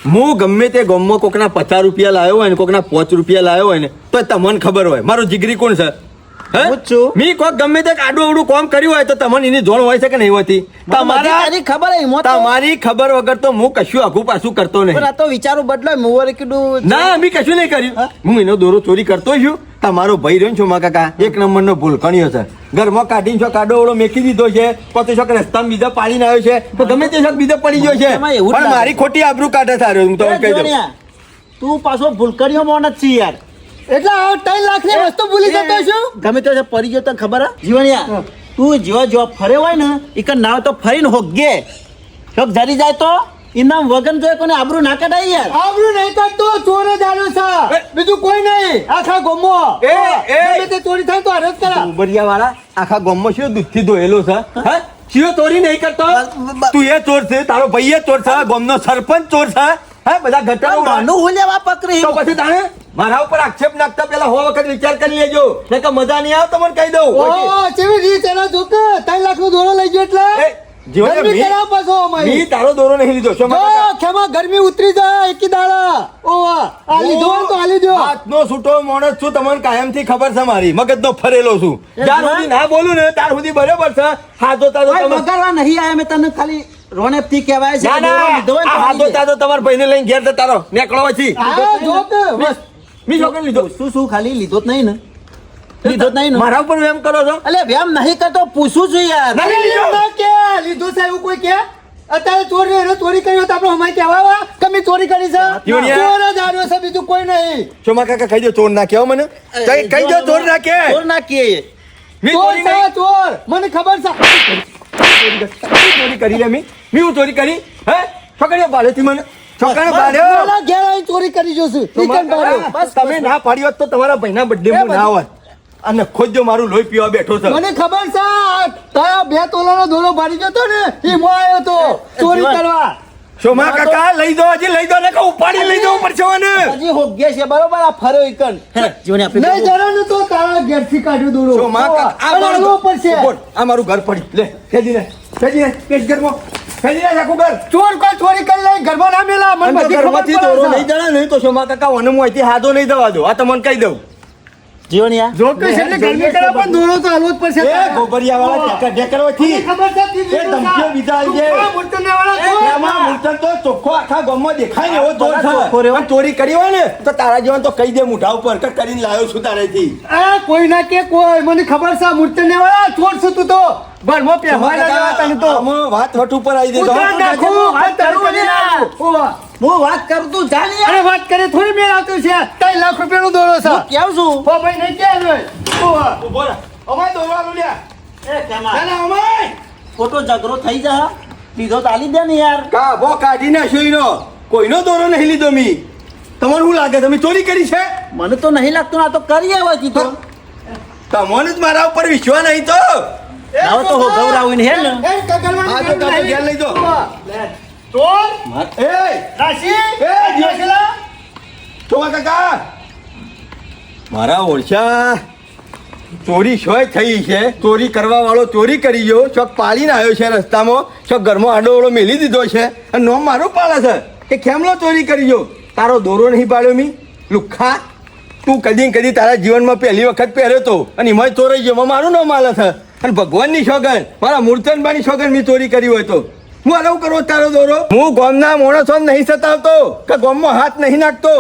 હું ગમે તે ગામમાં કોકના 50 રૂપિયા લાવ્યો હોય ને કોકના 5 રૂપિયા લાવ્યો હોય ને તો તમને ખબર હોય મારો જીગરી કોણ છે હે? હું જ છું. મી કોક ગમે તે આડું અવડું કામ કર્યું હોય તો તમને એની જોણ હોય છે કે નહીં હોતી તારી ખબર હે મોત તમારી ખબર વગર તો હું કશું આઘું પાછું કરતો નહીં પણ આ તો વિચારો બદલાય મોરે કીધું ના મી કશું નહીં કર્યું હું એનો દોરો ચોરી કરતો છું તમારો ભાઈ રહ્યો છો મા કાકા એક નંબરનો ભૂલકણીયો છે ઘરમાં કાઢીને છો કાડો ઓળો મેકી દીધો છે પછી શોખ રસ્તામાં બીજા પાડીને આવ્યો છે તો ગમે તે શોખ બીજો પડી ગયો છે એમાં એવું જ પણ લાગે. મારી ખોટી આબરૂ કાઢે સારું હું તમને કહી દઉં તું પાછો ભૂલકરીઓ મોન જ છે યાર એટલે આ 3 લાખની વસ્તુ ભૂલી જતો છું ગમે તે પડી ગયો તને ખબર હે જીવણિયા તું જેવા ફરે હોય ને ઈકન ના તો ફરીને હોગે શોખ જરી જાય તો ઇનામ વગન જોઈ કોને આબરૂ ના કઢાય યાર આવડું નહીં કરતો ચોર જ આવ્યો છે બીજું કોઈ નહીં આખા ગોમો ગમે તે ચોરી થાય તો અરજ કરા ઉબરિયા વાળા આખા ગામમાં શું દૂધથી ધોયેલો છે હે શિયો ચોરી નહીં કરતો તું એ ચોર છે તારો ભાઈ એ ચોર છે ગામનો સરપંચ ચોર છે હે બધા ઘટાડો નાનું હું લેવા પકડી તો પછી તાણે મારા ઉપર આક્ષેપ નાખતા પેલા હો વખત વિચાર કરી લેજો નહીં કે મજા નહીં આવે તો મને કહી દઉં ઓ ચેવી રીત એના જોકે 3 લાખનો દોરો લઈ ગયો એટલે એ, જીવને ગરમી મી- કરાવ પાછો અમારી. મી તારો દોરો નહીં લીધો શોમા જો, કાકા. ખેમા ગરમી ઉતરી જાય એકી દાડા ઓ વાહ. આ લીધો હોય તો આ લીધો હાથનો છૂટો માણસ છું તમને કાયમથી ખબર છે મારી મગજનો ફરેલો છું જ્યાં સુધી ના બોલું ને ત્યાર સુધી બરોબર છે હાથો તાજો ભાઈ તમે બગાડવા નહીં આયા મેં તને ખાલી રોનેપ થી કહેવાય છે ના કે દોરો ના લીધો હોય આ તો હાથો આવી જાય. તાજો તમારા ભાઈને લઈને ઘેર જતા રહો નીકળો પછી આ જો કે બસ. મી છોકરો લીધો શું ખાલી લીધો જ નહીં ને લીધો જ નહીં ને મારા ઉપર એમ કરો છો અલે વ્યામ નહીં કરતો પૂછું છું યાર નહીં લીધો. ના કે લીધો છે એવું કોઈ કે અત્યારે ચોરી એને ચોરી કરી હોય તો આપણે અમારે કહેવા કે મેં ચોરી કરી છે જીવણિયા. ચોર જ આવ્યો છે બીજું કોઈ નહીં શોમા કાકા કહી દો ચોર ના કહેવો મને કહી દો ચોર ના કે ચોર ના કે મી ચોર ચોરી છે નહીં ચોર મને ખબર છે ચોરી કરી લે મી હું ચોરી કરી હે છોકરીઓ બાળેથી મને છોકરાને બાળ્યો મારા ઘેર આવીને ચોરી કરી જોશું શોમા ઈકન બાળ્યો. કાકા, તમે ના પાડી હોત તો તમારા ભાઈના બર્થડે માં ના હોત અને ખોજો મારું લોહી પીવા બેઠો છે મને ખબર છે તારા 2 તોલાનો દોરો ભાડી જતો ને એ મો આવ્યો તો ચોરી જીવન. કરવા શોમા કાકા લઈ દો હજી લઈ દો ને કે ઉપાડી લઈ જવું પડશે મને હજી હોગ્યા છે બરોબર આ ફર્યો ઈકન જીવને આપણે નહીં જરા તો તારા ઘેરથી કાઢ્યો દોરો શોમા કાકા આ અને મારું આવવો પડશે ઉભો, આ મારું ઘર પડી લે ખેદીને પેટ ઘરમાં ખેદીને આખું ઘર ચોર કોઈ ચોરી કરી લે ઘરમાં ના મેલા મને અને બધી ખબર ઘરમાંથી પડે દોરો છે. નહીં જણા નહીં તો શોમા કાકા મને હું અહીંથી હાથો નહીં દવા દો આ તમને કહી દઉં જીવણિયા જો કે છે એટલે ગરમી કરે પણ દોરો તો હાલવો જ પડશે એ ગોબરિયા વાળા ઢેકરવાથી મને ખબર છે તીર એ ધમકીઓ બીજા આવી છે. આ મૂર્તને વાળા ચોર. એમાં મૂર્છન તો ચોખ્ખો આખા ગામમાં દેખાય ને એવો ચોર છે. ચોખ્ખો રહ્યો. અને ચોરી કરી હોય ને તો તારા જેવા તો કહી દે મોઢા ઉપર કે કરીને લાવ્યો છું તારેથી આ કોઈ ના કે કોઈ મને ખબર છે મૂર્તને વાળા ચોર છે તું તો ઘરમાં પહેરવાના જેવા તને તો આમાં વાત વટ ઉપર આવી દે તો. ઉતાર નાખું, વાત કરું ને આ. ઓવા. હું વાત કરું તું જાણ યાર અરે વાત કરે થોડી મેળ આવતું છે 3 લાખ રૂપિયાનો દોરો છે હું કેવું છું ઓ ભાઈ નહીં કે હવે ઓવા. ઊભો રહે. અમાય દોરવાનું લ્યા. એ કેમાં ના, ના, અમાય. ખોટો ઝઘડો થઈ જા લીધો તો આલી દે ને યાર કાબો કાઢી નાખ્યો ઈનો. કોઈનો દોરો નહીં લીધો મી તમને શું લાગે તમે ચોરી કરી છે મને તો નહીં લાગતું આ તો કરી આવ્યો કીધો તમને જ મારા ઉપર વિશ્વાસ નહીં તો હવે તો હું ગૌરાવીને હે ને એ કગરવાની આ તો જરૂર તમે નહીં. ઘેર લઈ જાઓ. ઓવા. ચોર એ રાશિ એ, રાશિલા. ચોમા કાકા મારા ઓળશા ચોરી શોય થઈ છે ચોરી કરવા વાળો ચોરી કરી ગયો ચોક પાડીને આવ્યો છે રસ્તામાં ચોક ઘરમાં આડો ઓળો મેલી દીધો છે અને નોમ મારું પાડે છે કે ખેમલો ચોરી કરી ગયો તારો દોરો નહીં પાડ્યો મી લુખ્ખા તું કદી ને કદી તારા જીવનમાં પહેલી વખત પહેર્યો તો અને એમાં ચોરાઈ ગયો એમાં મારું નામ આલે છે અને ભગવાનની સોગન મારા મૂર્તનબાની સોગન મેં ચોરી કરી હોય તો હું આવું કરો તારો દોરો હું ગામના માણસો નહીં સતાવતો કે ગામમાં હાથ નહીં નાખતો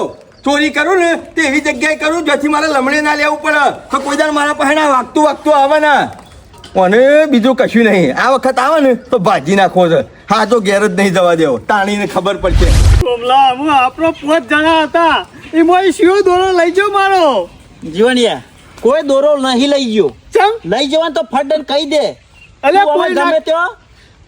ચોરી કરું ને તે એવી જગ્યાએ કરું જેથી મારે લમણે ના લેવું પડે તો કોઈ દાડ મારા પાસે ના વાગતું આવે ના અને બીજું કશું નહીં આ વખત આવે ને તો ભાજી નાખવો છે હા તો ઘેર જ નહીં જવા દેવો તાણીને ખબર પડશે સોમલા હું આપણો 5 જણા હતા એમાં શિયો દોરો લઈ જાઓ મારો જીવણિયા કોઈ દોરો નહીં લઈ ગયો ચમ લઈ જવાનું તો ફટન કહી દે અલ્યા તું કોઈ હવે ના ગમે ત્યાં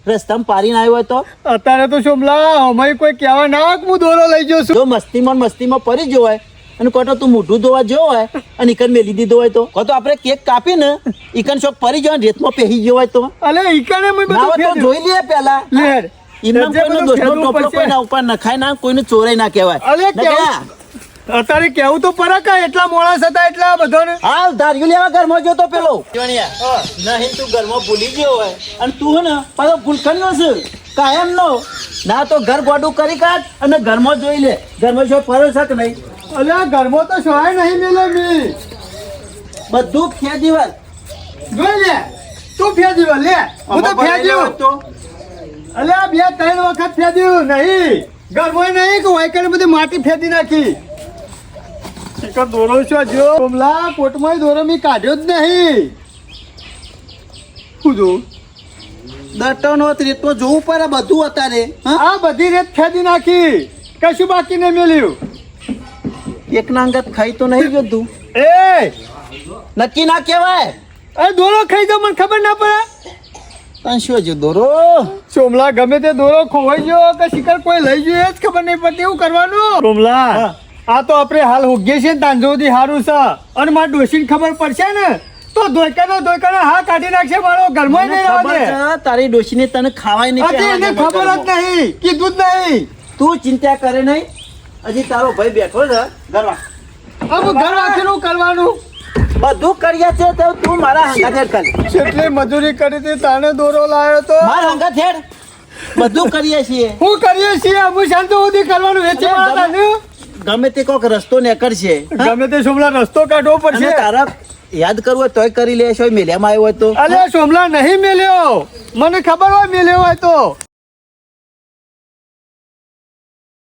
રસ્તામાં પારીને આવ્યો હોય તો અત્યારે તો સોમલા અમારી કોઈ કહેવા ના આવે કે હું દોરો લઈ જાઉં છું જો મસ્તીમાં પડી ગયો હોય અને કોટો તું મોઢું ધોવા જો હોય અને ઈકન મેલી દીધો હોય તો કોતો આપણે કેક કાપીને ઈકન શોક પડી ગયો અને રેતમાં પહેરી ગયો હોય તો અલે ઈકાને મેં ના હોય તો બધું જોઈ લઈએ પેલા લેર એમના જે કોઈનો બધું દોષનો ફેરવવું ટોપલો પડશે. કોઈના ઉપર નખાય ના કોઈને ચોરાય ના કહેવાય અરે ને કેવું? કયા? અત્યારે કેવું તો ફરક આ એટલા માણસ હતા એટલા બધાને હાલ ધાર્યું લેવા ઘરમાં ગયો તો પેલો નહીં તું ઘરમાં ભૂલી ગયો હોય અને તું હે ને પાછો ભૂલખણનો છે કાયમ નો ના તો ઘર ગોડું કરી કાઢ અને ઘરમાં જોઈ લે ઘરમાં શું ફરો છે કે નહીં અલ્યા ઘરમાં તો સહાય નહીં મેલે મી બધું ફેદીવલ જોઈ લે તું ફેંદ્યો લે હું તો ફેંદ્યો તો અલ્યા 2-3 વખત ફેંદ્યું નહીં ઘરમાં નહીં કે વાયકડે બધી માટી ફેંદી નાખી શિખર દોરો છો જો કોમલા કોટમાં દોરો મી કાઢ્યો જ નહીં શું જોઉં દટનો રેતમાં જોવું પડે બધું અત્યારે હા આ બધી રેત ફેંદી નાખી કશું બાકી નહીં મેલ્યું એક ના અંગત ખાઈ તો નહીં ગયો તું એ નક્કી ના કહેવાય અરે દોરો ખાઈ ગયો મને ખબર ના પડે તને શું હજુ દોરો સોમલા ગમે તે દોરો ખોવાઈ ગયો કે શિકાર કોઈ લઈ ગયો એ જ ખબર નહીં પડતી એવું કરવાનું સોમલા આ તો આપણે હાલ હોગીએ છીએ ને તાંજોથી હારું છે અને મારા ડોશીને ખબર પડશે ને તો ધોઈકાનો હા કાઢી નાખશે મારો ઘરમાં નહીં ખબર રહેવા દે છે, તારી ડોશીને તને ખાવાય નહીં હજી એને ખબર જ નહીં કીધું જ નહીં તું ચિંતા કરે નહીં હજી તારો ભાઈ બેઠો છે ઘરમાં હવે ઘર રાખીને કરવાનું બધું કર્યા છે તો તું મારા હંગાત હેડ કર કેટલી મજૂરી કરી હતી તાણે દોરો લાવ્યો તો મારા હંગાત હેડ બધું કરીએ છીએ હું કરીએ છીએ અમે શાંતિ સુધી કરવાનું વેચી મારા તાને ગમે તે કોક રસ્તો નીકળશે ગમે તે સોમલા રસ્તો કાઢવો અને પડશે તારા યાદ કરવું હોય તોય કરી લેશો મેલ્યામાં આવ્યો હોય તો અલે સોમલા નહીં મેલ્યો મને ખબર હોય મેલ્યો હોય તો